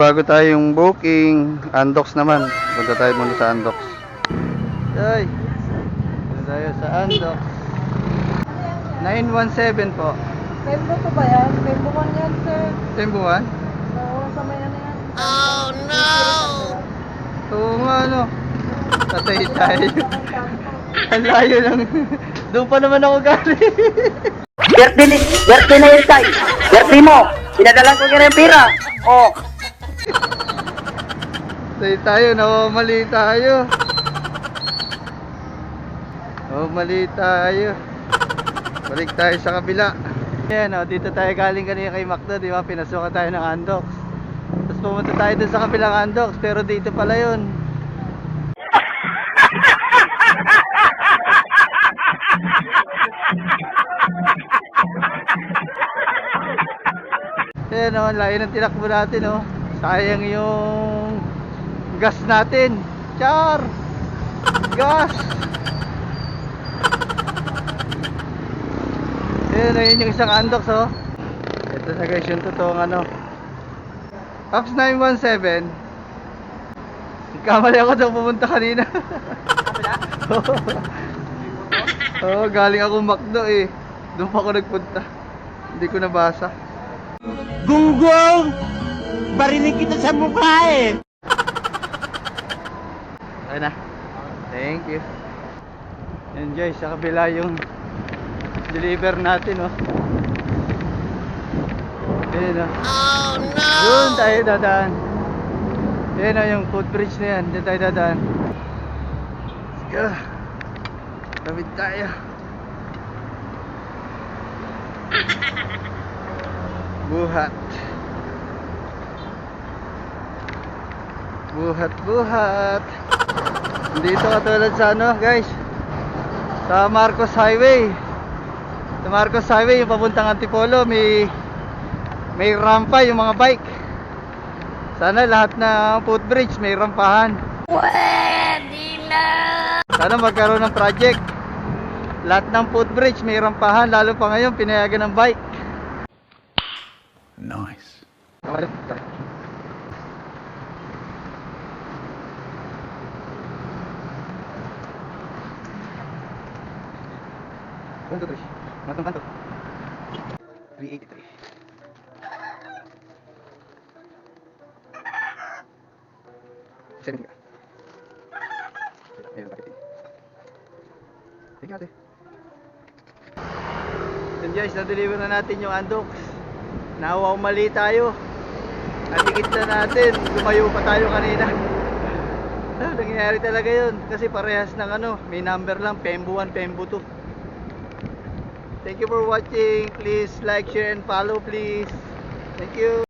Bago tayong booking, Andox naman. Punta tayo muna sa Andox. Ay, punta tayo sa Andox. 917 po. Tempo to ba yan? Tempo 1 yan, sir. Tembuhan? Oo, sa may ano yan. Oh no! Oo nga, ano. Patay tayo. Ang layo lang. Doon pa naman ako galing. Birthday na yun tayo. Birthday mo. Pinadalan ko kaya pira. Oh. Patay tayo, mali tayo. Mali tayo. Balik tayo sa kabila. Ayan, dito tayo galing kanina kay Macdo, di ba? Pinasukan tayo ng Andox. Tapos pumunta tayo dun sa kabilang Andox, pero dito pala yun. Ayan o, layo ng tinakbo natin o. Sayang yung gas natin. Char! Gas! Ayan yung isang Andox oh. Ito na guys yung totoong ano. Ops 917. Kamali ako doon pumunta kanina. Oo, galing ako Macdo eh. Doon pa ako nagpunta. Hindi ko nabasa. Gunggong! Barinig kita sa mukha eh. Ayun na. Thank you. Enjoy sa kabila yung deliver natin oh. Ayun oh. Oh no! Doon tayo dadaan. Ayun oh, yung footbridge na yan. Doon tayo dadaan. Let's go. Lapit tayo. Buhat. Buhat. Dito katulad sa ano guys, sa Marcos Highway. Sa Marcos Highway yung papuntang Antipolo, may rampa yung mga bike. Sana lahat ng footbridge may rampahan. Pwede na! Sana magkaroon ng project. Lahat ng footbridge may rampahan, lalo pa ngayon pinayagan ng bike. Nice. Kanto, Trish. Matong kanto. 383. Seven ka. Ayun, bakit yun? Sige ate. Yun guys, na-deliver na natin yung Andox. Nawaw mali tayo. Natikit na natin. Lumayo pa tayo kanina. Nangyayari talaga yun. Kasi parehas ng ano, may number lang. Pembo 1, Pembo 2. Thank you for watching. Please like, share, and follow please. Thank you.